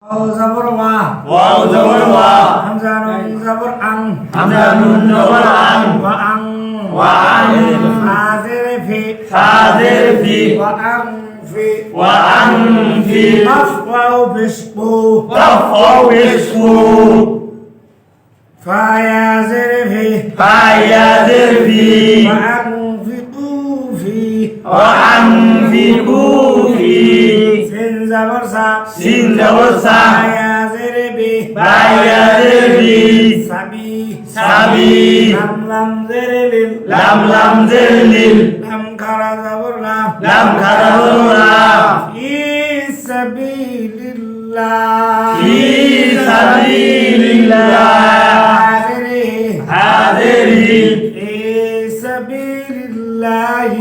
Waw zabur wa. Waw zabur wa. Hamzah nun zabur ang. Hamzah nun zabur ang. Wa ang. Wa ang. Fazir fi. Fazir fi. Wa ang fi. Wa ang fi. Qaf waw bisbu. Qaf waw bisbu. Fa yazir fi. Fa yazir fi. Wa anfiqu fi. Wa anfiqu fi. Sin zabur sa. Sin zabur sa. Fa yazir bi. Fa yazir bi. Sabi. Sabi. Lam lam zirlil. Lam lam zilil. Lam kara zabur la. Lam karabura. Fi sabilillah. Fi sabilillah. Hadiri. Fi sabilillah.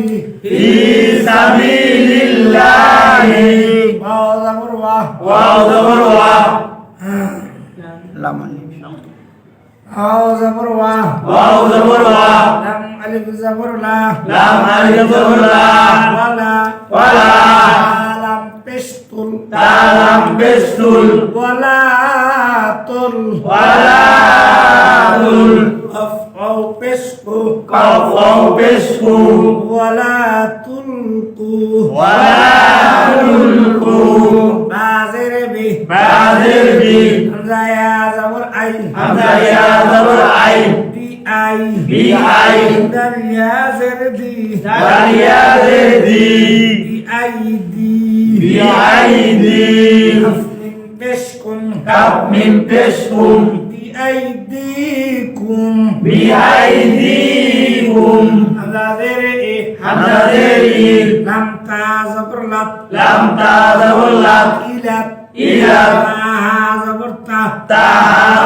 Fi sabilillah. Waw zabur wa. Waw zabur wa. Waw zabur wa. Waw zabur wa. Lam alif zabur la. Lam alif zabur la. Wala. Wala. Lam pistul. Talam bistul. Wala tul. Wala tul. Af'au pisku. Qaf waw bisbu. Wala tulku. Wala tulku. Bazir bi. Bazir bi. Hamzah ya zabur ay. Hamzah ya zabur ay. Bi ay. Bi ay. Dal ya zirdi. Dal ya zirdi. Bi aidi. Bi aidi. Kaf min peshkum. Kaf min peshkum. Bi aidikum. Bi aidikum. Hamzah zir'i. Hamzah zir'i. Lam ta zabur lat. Lam ta zabur lat. Ilat. Ilat. Ta zabur ta. Ta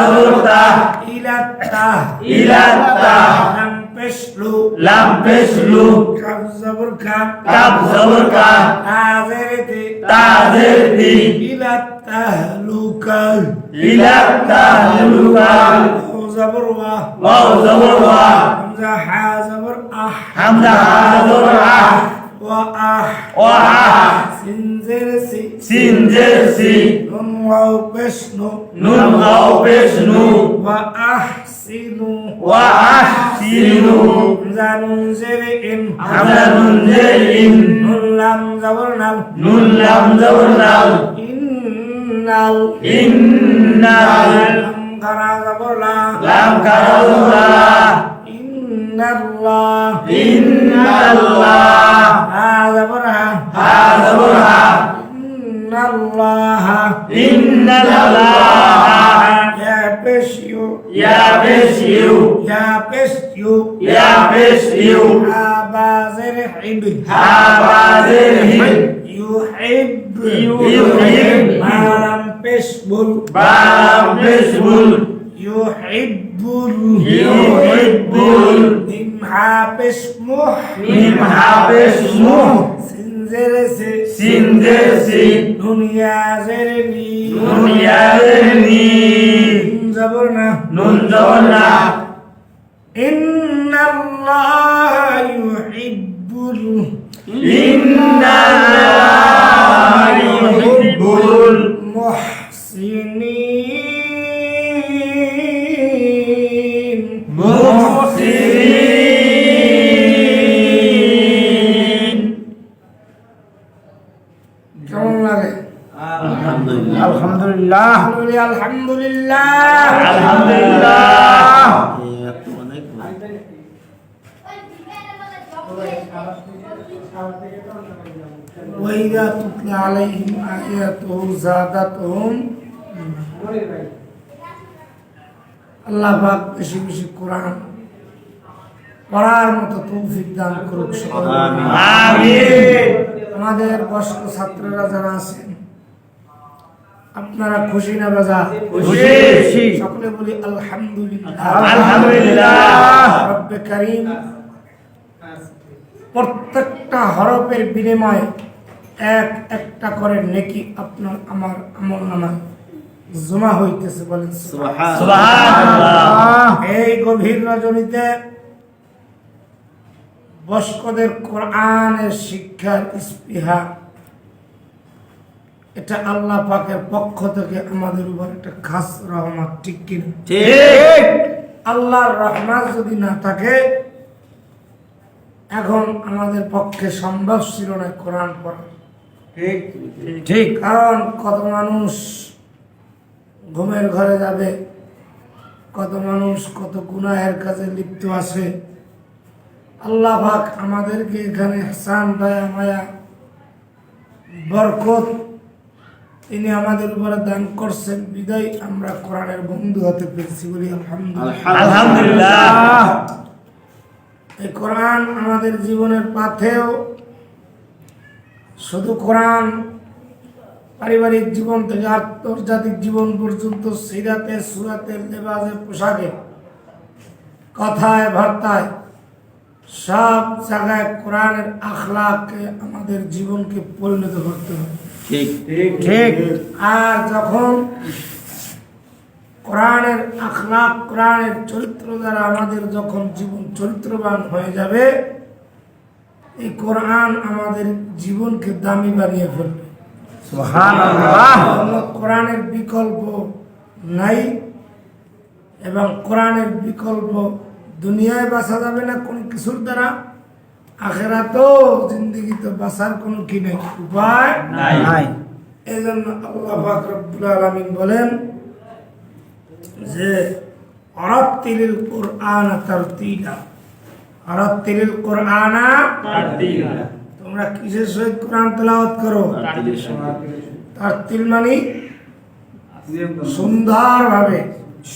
zabur ta. Ilat ta. Ilat ta. Lam peshlu. Lam peshlu. Kaf zabur ka. Kaf zabur ka. Ta zir'i. Ta zir'i. Ilat tahluka. Ilat tahluka. Waw zabur wa. Waw zabur wa. Hamzah ha zabur ah. Hamzah ha zabur ah. Wa ah. Wa ah. Sin zir si. Sin jersi. Nun waw peshnu. Nun waw peshnu. Wa ahsinu. Wa ahsinu. Hamzah nun zir'in. Hamzah nun zir'in. Nun lam zabur nam. Nun lam zabur lam. Innal. Innal. Lam kara zabur la. Lam karabura. Innallah. Innallah. Ha zabur ha. Ha zabur ha. Innallah. Innallah. Ya pesyu. Ya besyu. Ya pesyu. Ya besyu. Abazir hib. Habazirhib. Yuhib. Yuhib. Malam pesbul. Balam besbul. Yuhibbul. Yuhibbul. Mim habesmuh. Mim habesmuh. Sinzir se. Sin jersi. Dunya zerni. Nun yazirni. Zaburna. Nun zabuna. Inna Allah yuhibbul. Innallah yuhibbul Muhsinin. muhsinin. কেমন লাগে? Alhamdulillah. আলহামদুলিল্লাহ। আলহামদুলিল্লাহ। Alhamdulillah. وإذا تتلى عليهم آياته زادتهم আল্লাহ পাক বেশি বেশি কোরআন পড়ার মতো তৌফিক দান করুক সকলকে। আমিন। আমাদের বয়স্ক ছাত্ররা যারা আছেন আপনারা খুশি না বাজা? খুশি। সকলে বলি আলহামদুলিল্লাহ। আলহামদুলিল্লাহ। রব্বে কারীম প্রত্যেকটা হরফের বিনিময়ে এক একটা করে নেকি আপনার আমার আমলনামায় জমা হইতেছে বলেন সুবহানাল্লাহ। এই গভীর রজনীতে বয়স্কদের কোরআনের শিক্ষার স্পৃহা এটা আল্লাহ পাকের পক্ষ থেকে আমাদের উপর একটা খাস রহমত, ঠিক কিনা? ঠিক। আল্লাহর রহমত যদি না থাকে এখন আমাদের পক্ষে সম্ভব ছিল না কোরআন পড়া। ঠিক। কারণ কত মানুষ ঘুমের ঘরে যাবে, কত মানুষ কত গুনাহের কাজে লিপ্ত আছে। আল্লাহ পাক আমাদেরকে এখানে ইহসান, দয়া, মায়া, বরকত তিনি আমাদের উপরে দান করছেন, বিদায় আমরা কোরআনের বন্ধু হতে পেরেছি, বলি আলহামদুলিল্লাহ। আলহামদুলিল্লাহ। এই কোরআন আমাদের জীবনের পাথেও শুধু কোরআন পারিবারিক জীবন থেকে আন্তর্জাতিক জীবন পর্যন্ত সিরাতে, সুরাতে, লেবাসে, পোশাকে, কথায়, বার্তায় সব জায়গায় কোরআনের আখলাকে আমাদের জীবনকে পরিণত করতে হবে। ঠিক ঠিক। আর যখন কোরআনের আখলাক, কোরআনের চরিত্র দ্বারা আমাদের যখন জীবন চরিত্রবান হয়ে যাবে, এই কোরআন আমাদের জীবনকে দামি বানিয়ে ফেলবে। সুবহানাল্লাহ। কোরআনের বিকল্প নাই এবং কোরআনের বিকল্প দুনিয়ায় বাঁচা যাবে না কোন কিছুর দ্বারা, আখেরাতেও জিন্দেগিতে বাঁচার কোনো কি নেই, উপায় নাই। এই জন্য আল্লাহ পাক রব্বুল আলামিন বলেন যে আরাত্তিলিল কুরআন তারতিলা, আরাত্তিলিল কুরআন তোমরা কিসের সহিত কোরআন তেলাওয়াত করো? তারতিল মানে সুন্দরভাবে,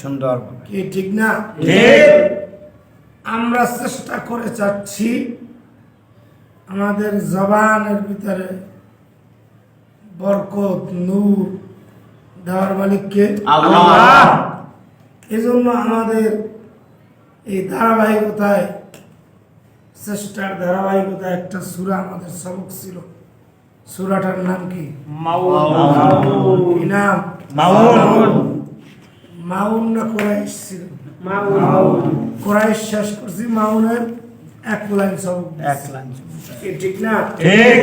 সুন্দর। কি ঠিক না? ঠিক। আমরা চেষ্টা করে যাচ্ছি আমাদের জবানের ভিতরে বরকত, নূর দেওয়ার মালিককে আল্লাহ। এই জন্য আমাদের এই ধারাবাহিকতায়, চেষ্টার ধারাবাহিকতায় একটা সূরা আমাদের সবক ছিল। সূরাটার নাম কি? কি নাম? মাউন। মাউন না কুরাইশ ছিল? কুরাইশ শেষ করছি, মাউনের এক লাইন সবক দিছি। কি ঠিক না? ঠিক।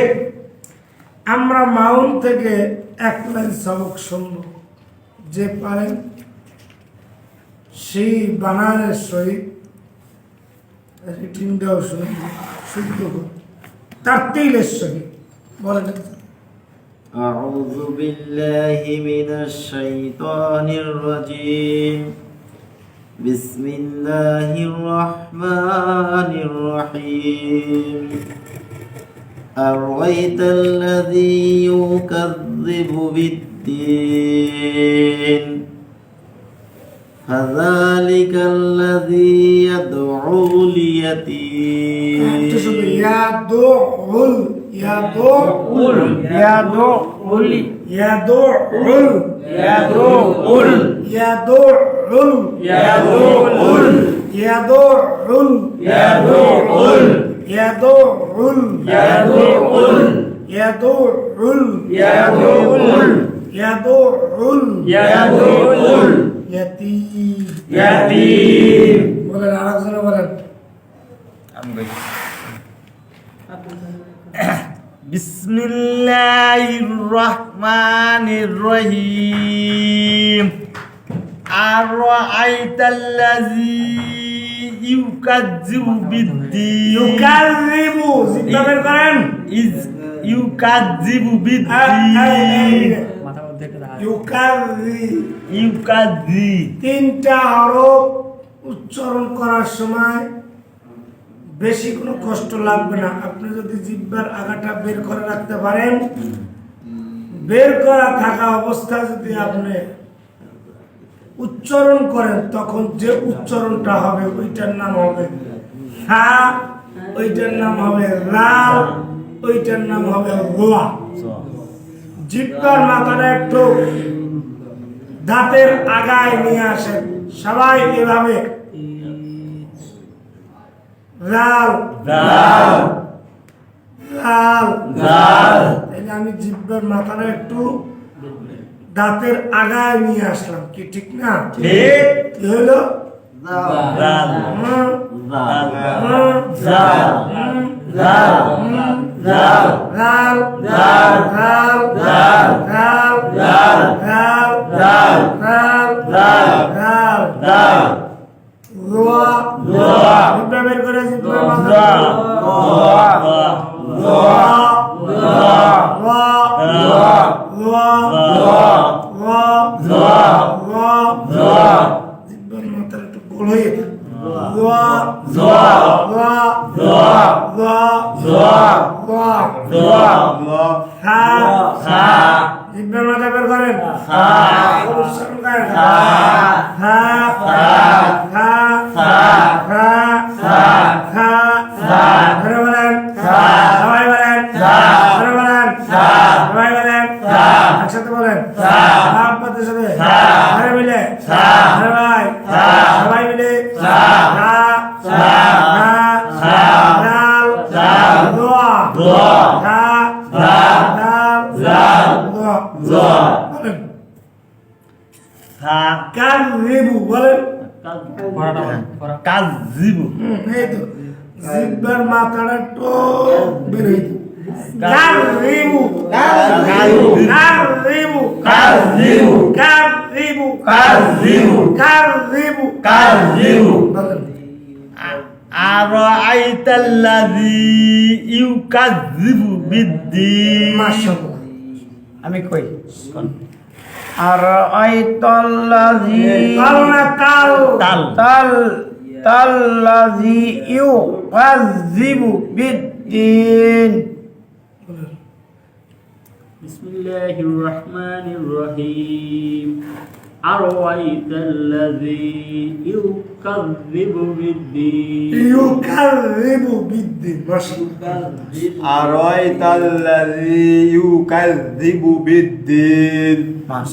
আমরা মাউন থেকে এক লাইন সবক শুনবো। যে পারেন সেই বানানের সহিত রিটিংটাও শুনে শুদ্ধ করে তারতিলের সহিত বলেন। أعوذ بالله من الشيطان الرجيم. بسم الله الرحمن الرحيم. أرأيت الذي يكذب بالدين فذلك الذي يدعو اليتيم. ইয়াদুল ইয়াদুল ইয়াদুল ইয়াদুল ইয়াদুল ইয়াদুল ইয়াদুল ইয়াদুল ইয়াদুল ইয়াদুল ইয়াদুল ইয়াদুল ইয়াদুল ইয়াদুল ইয়াদুল ইয়াতীম। ইয়াতীম। বলেন, আরেকজনে বলেন। বিসমিল্লাহির রহমানির রহিম। আরাআইতাল্লাযী ইউকাযযিবু বিদ্দীন। ইউকাযযিবু, জিব্বা বের করেন। ইউকাযযিবু বিদ্দীন। ইউকাযযি। তিনটা হরফ উচ্চারণ করার সময় বেশি কোনো কষ্ট লাগবে না। আপনি যদি জিহ্বার আগাটা বের করে রাখতে পারেন, বের করা থাকা অবস্থায় যদি আপনি উচ্চারণ করেন, তখন যে উচ্চারণটা হবে ওইটার নাম হবে হা, ওইটার নাম হবে রা, ওইটার নাম হবে রোয়া। জিহ্বার মাথাটা একটু দাঁতের আগায় নিয়ে আসেন সবাই এভাবে। রাল দাল রাল দাল। তাহলে আমি জিহ্বার মাথাটা একটু দাঁতের আগায় নিয়ে আসলাম, কি ঠিক না? ঠিক। কি হলো? দাল হুম, দাল। হুম, দাল হুম, দাল হুম, জাল জাল জাল জাল জাল জাল জাল জাল জাল জাল জাল জাল জাল জোয়া জোয়া জিব্বা বের করে জিব্বার মাথা জোয়া জোয়া জোয়া জোয়া জোয়া জিব্বার মাথার একটু গোল হয়ে গেছে জোয়া জোয়া জোয়া জোয়া জোয়া জোয়া জোয়া জোয়া খা খা জিব্বার মাথা বের করেন খা উচ্চারণ করেন খা খা খা খা খা খা খা খা খা ধরে বলেন খা সবাই বলেন খা ধরে বলেন খা সবাই বলেন খা একসাথে বলেন খা আপনাদের সাথে খা ধরে মিলে খা ধরে ভাই খা সবাই মিলে খা খা খা খা খা ডাল ডাল দোয়া দোয়া খা ডাল ডাল ডাল দোয়া দোয়া বলেন সা কান রিবু বলেন কাজিবু এই তো জিব্বার মাথাটা তো বের হয়ে কান রিবু কান রিবু কাজিবু কান রিবু কাজিবু কান রিবু কাজিবু বলেন আরাআইতাল্লাযী ইউকাযযিবু বিদ্দীন মাশাআল্লাহ আমি কই আর আইতাল্লাযী কাল না কাল তাল তাল্লাযী ইউকাযযিবু বিদ্দীন বিসমিল্লাহির রহমানির রহিম আরাআইতাল্লাযী ইউকাযযিবু বিদ্দীন ইউকাযযিবু বিদ্দীন মাশাআল্লাহ أرأيت الذي يكذب بالدين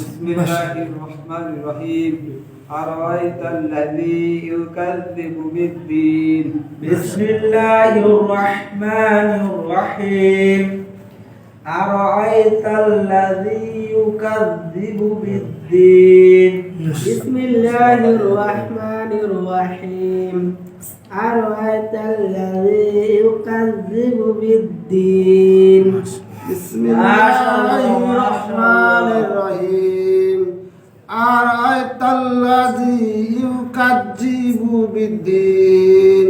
بسم الله الرحمن الرحيم أرأيت الذي يكذب بالدين بسم الله الرحمن الرحيم أرأيت الذي يكذب بالدين بسم الله الرحمن الرحيم أرأيت الذي يكذب بالدين بسم الله الرحمن الرحيم أرأيت الذي يكذب بالدين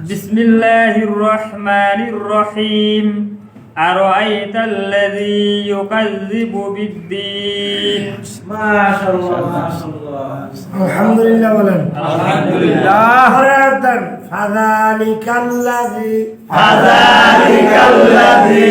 بسم الله الرحمن الرحيم أرأيت الذي يكذب بالدين ما شاء الله ما شاء الله আলহামদুলিল্লাহ বলেন আলহামদুলিল্লাহ আরাদান ফাযালিকাল্লাযী ফাযালিকাল্লাযী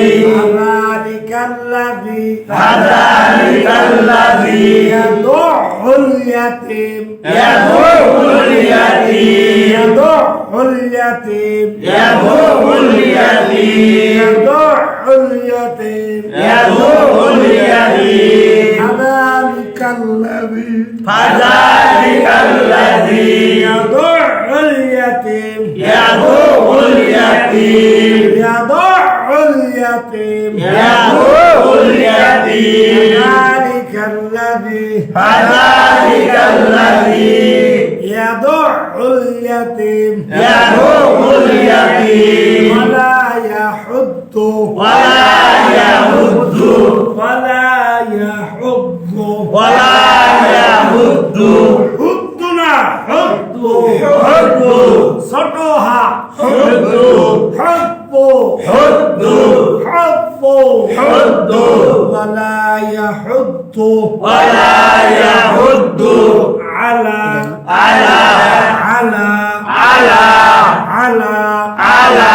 ফাযালিকাল্লাযী ফাযালিকাল্লাযী ইয়াদুল ইয়াতীম ইয়াদুল ইয়াতীম ইয়াদুল ইয়াতীম ইয়াদুল ইয়াতীম ইয়াদুল ইয়াতীম ইয়াদুল ইয়াতীম ফাযালিকাল্লাযী ফাযালিকাল্লাযী ইয়াদুল ইয়াতীম ইয়াদুল ইয়াতীম ইয়াদুল ইয়াতীম ইয়াদুল ইয়াতীম ফাযালিকাল্লাযী ফাযালিকাল্লাযী ইয়াদুল ইয়াতীম ইয়াদুল ইয়াতীম ওয়ালা ইয়াহুদ্দু ওয়ালা ইয়াহুদ্দু ওয়ালা ইয়াহুদ্দু ওয়ালা ইয়াহুদ্দু হুদ্দু না হুদ্দু হুদ্দু ছোটহা হুদ্দু হুদ্দু হুদ্দু হুদ্দু হুদ্দু ওয়ালা ইয়াহুদ্দু ওয়ালা ইয়াহুদ্দু আলা আলা আলা আলা আলা আলা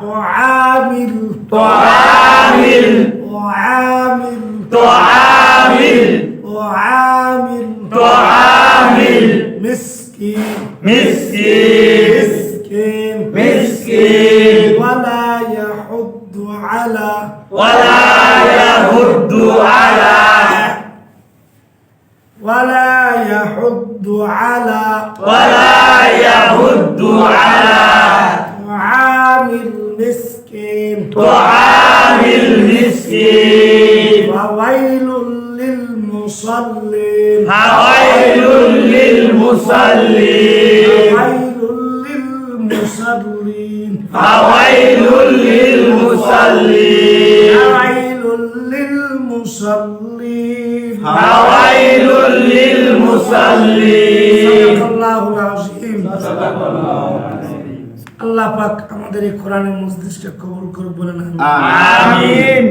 তুআমিল তুআমিল তুআমিল তুআমিল তুআমিল তুআমিল মিসকিন মিসকিন মিসকিন মিসকিন ولا يحض على ولا يهد على ولا يحض على ولا يهد على طعام المسكين طعام المسكين وويل للمصلين فويل للمصلين وويل للمصلين فويل للمصلين فويل للمصلين فويل للمصلين صدق الله العظيم আল্লাহ পাক আমাদের এই কোরআনের মজলিসটা কবুল করুন বলেন আমিন। آمين